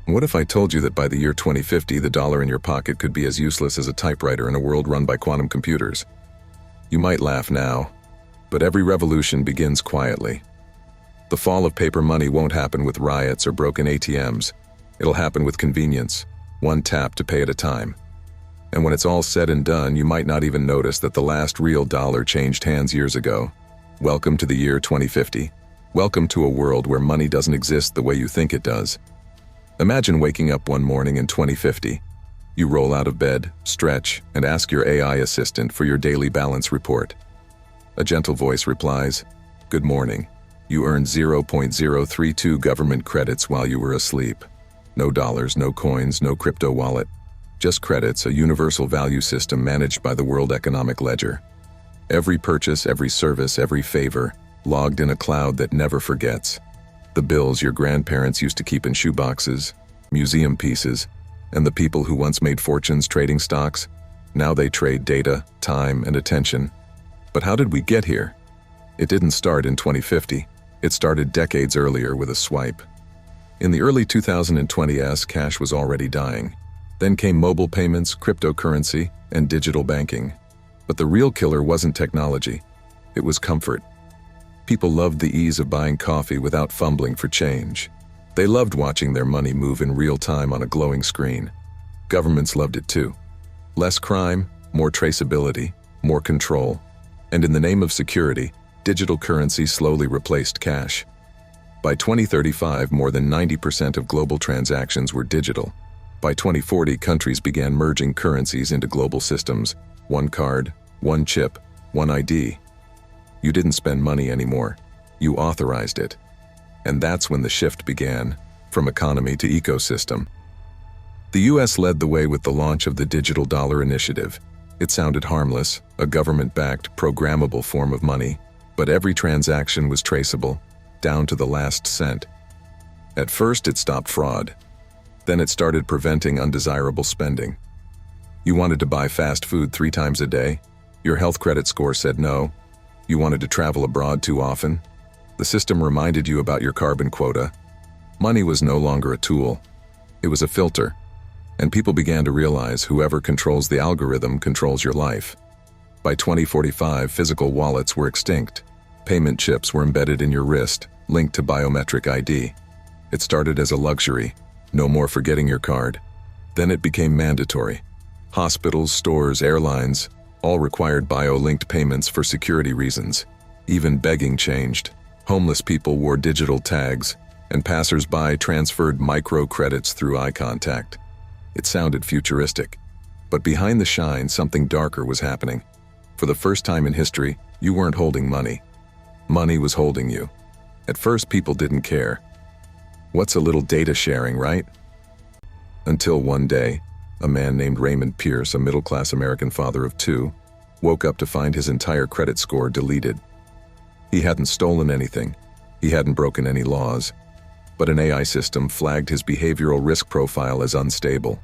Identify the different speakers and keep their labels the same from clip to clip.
Speaker 1: What if I told you that by the year 2050, the dollar in your pocket could be as useless as a typewriter in a world run by quantum computers? You might laugh now, but every revolution begins quietly. The fall of paper money won't happen with riots or broken ATMs. It'll happen with convenience, one tap to pay at a time. And when it's all said and done, you might not even notice that the last real dollar changed hands years ago. Welcome to the year 2050. Welcome to a world where money doesn't exist the way you think it does. Imagine waking up one morning in 2050. You roll out of bed, stretch, and ask your AI assistant for your daily balance report. A gentle voice replies, "Good morning. You earned 0.032 government credits while you were asleep. No dollars, no coins, no crypto wallet. Just credits, a universal value system managed by the World Economic Ledger. Every purchase, every service, every favor, logged in a cloud that never forgets. The bills your grandparents used to keep in shoeboxes, museum pieces, and the people who once made fortunes trading stocks, now they trade data, time, and attention. But how did we get here? It didn't start in 2050. It started decades earlier with a swipe. In the early 2020s, cash was already dying. Then came mobile payments, cryptocurrency, and digital banking. But the real killer wasn't technology. It was comfort. People loved the ease of buying coffee without fumbling for change. They loved watching their money move in real time on a glowing screen. Governments loved it too. Less crime, more traceability, more control. And in the name of security, digital currency slowly replaced cash. By 2035, more than 90% of global transactions were digital. By 2040, countries began merging currencies into global systems. One card, one chip, one ID. You didn't spend money anymore. You authorized it. And that's when the shift began, from economy to ecosystem. The US led the way with the launch of the Digital Dollar Initiative. It sounded harmless, a government-backed, programmable form of money, but every transaction was traceable, down to the last cent. At first, it stopped fraud. Then it started preventing undesirable spending. You wanted to buy fast food 3 times a day? Your health credit score said no. You wanted to travel abroad too often? The system reminded you about your carbon quota. Money was no longer a tool. It was a filter. And people began to realize whoever controls the algorithm controls your life. By 2045, physical wallets were extinct. Payment chips were embedded in your wrist, linked to biometric ID. It started as a luxury. No more forgetting your card. Then it became mandatory. Hospitals, stores, airlines, all required bio-linked payments for security reasons. Even begging changed. Homeless people wore digital tags, and passers-by transferred micro-credits through eye contact. It sounded futuristic. But behind the shine, something darker was happening. For the first time in history, you weren't holding money. Money was holding you. At first, people didn't care. What's a little data sharing, right? Until one day, a man named Raymond Pierce, a middle-class American father of 2, woke up to find his entire credit score deleted. He hadn't stolen anything. He hadn't broken any laws. But an AI system flagged his behavioral risk profile as unstable.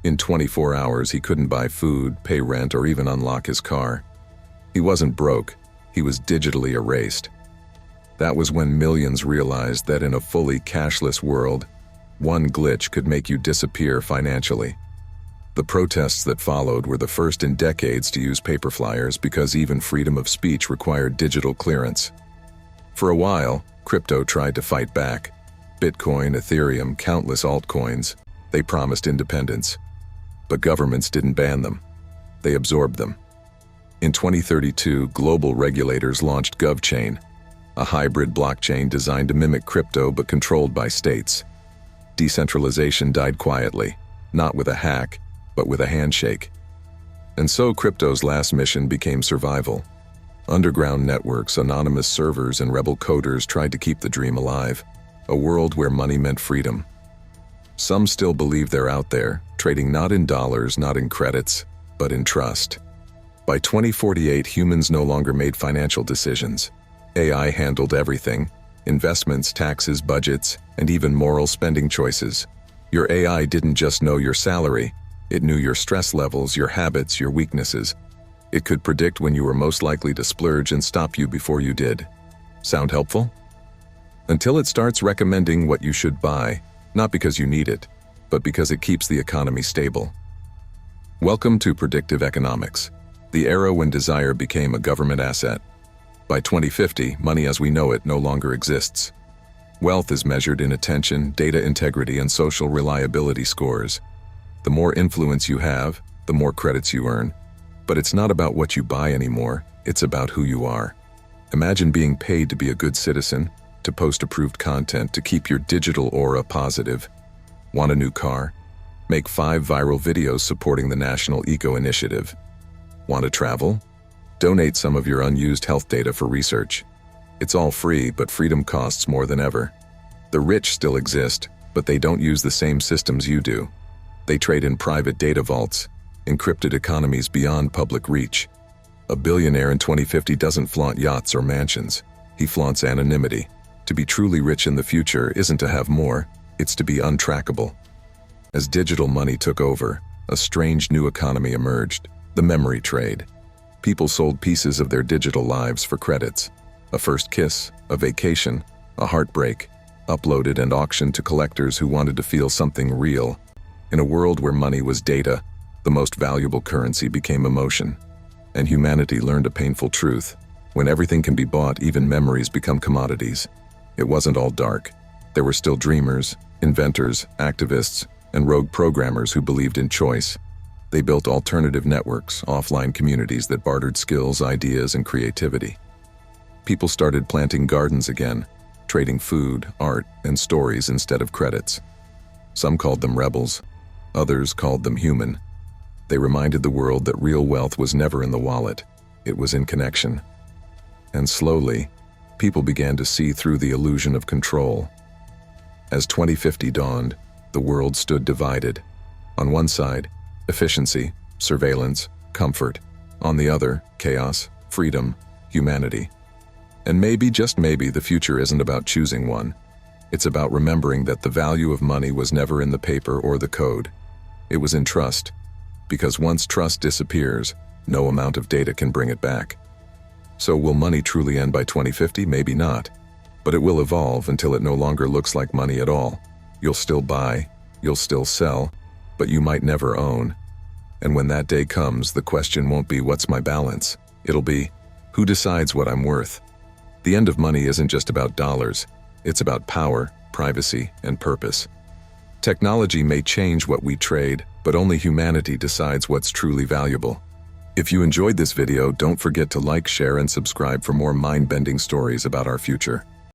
Speaker 1: In 24 hours, he couldn't buy food, pay rent, or even unlock his car. He wasn't broke. He was digitally erased. That was when millions realized that in a fully cashless world, one glitch could make you disappear financially. The protests that followed were the first in decades to use paper flyers because even freedom of speech required digital clearance. For a while, crypto tried to fight back. Bitcoin, Ethereum, countless altcoins, they promised independence. But governments didn't ban them. They absorbed them. In 2032, global regulators launched GovChain, a hybrid blockchain designed to mimic crypto but controlled by states. Decentralization died quietly, not with a hack, but with a handshake. And so crypto's last mission became survival. Underground networks, anonymous servers, and rebel coders tried to keep the dream alive, a world where money meant freedom. Some still believe they're out there, trading not in dollars, not in credits, but in trust. By 2048, humans no longer made financial decisions. AI handled everything: investments, taxes, budgets, and even moral spending choices. Your AI didn't just know your salary, it knew your stress levels, your habits, your weaknesses. It could predict when you were most likely to splurge and stop you before you did. Sound helpful? Until it starts recommending what you should buy, Not because you need it, but because it keeps the economy stable. Welcome to Predictive Economics, the era when desire became a government asset. By 2050, money as we know it no longer exists. Wealth is measured in attention, data integrity, and social reliability scores. The more influence you have, the more credits you earn. But it's not about what you buy anymore, it's about who you are. Imagine being paid to be a good citizen, to post approved content, to keep your digital aura positive. Want a new car? Make 5 viral videos supporting the National Eco Initiative. Want to travel? Donate some of your unused health data for research. It's all free, but freedom costs more than ever. The rich still exist, but they don't use the same systems you do. They trade in private data vaults, encrypted economies beyond public reach. A billionaire in 2050 doesn't flaunt yachts or mansions. He flaunts anonymity. To be truly rich in the future isn't to have more, it's to be untrackable. As digital money took over, a strange new economy emerged, the memory trade. People sold pieces of their digital lives for credits. A first kiss, a vacation, a heartbreak, uploaded and auctioned to collectors who wanted to feel something real. In a world where money was data, the most valuable currency became emotion. And humanity learned a painful truth. When everything can be bought, even memories become commodities. It wasn't all dark. There were still dreamers, inventors, activists, and rogue programmers who believed in choice. They built alternative networks, offline communities that bartered skills, ideas, and creativity. People started planting gardens again, trading food, art, and stories instead of credits. Some called them rebels. Others called them human. They reminded the world that real wealth was never in the wallet. It was in connection. And slowly, people began to see through the illusion of control. As 2050 dawned, the world stood divided. On one side, efficiency, surveillance, comfort. On the other, chaos, freedom, humanity. And maybe, just maybe, the future isn't about choosing one. It's about remembering that the value of money was never in the paper or the code. It was in trust. Because once trust disappears, no amount of data can bring it back. So will money truly end by 2050? Maybe not. But it will evolve until it no longer looks like money at all. You'll still buy, you'll still sell, but you might never own. And when that day comes, the question won't be, what's my balance? It'll be, who decides what I'm worth? The end of money isn't just about dollars. It's about power, privacy, and purpose. Technology may change what we trade, but only humanity decides what's truly valuable. If you enjoyed this video, don't forget to like, share, and subscribe for more mind-bending stories about our future.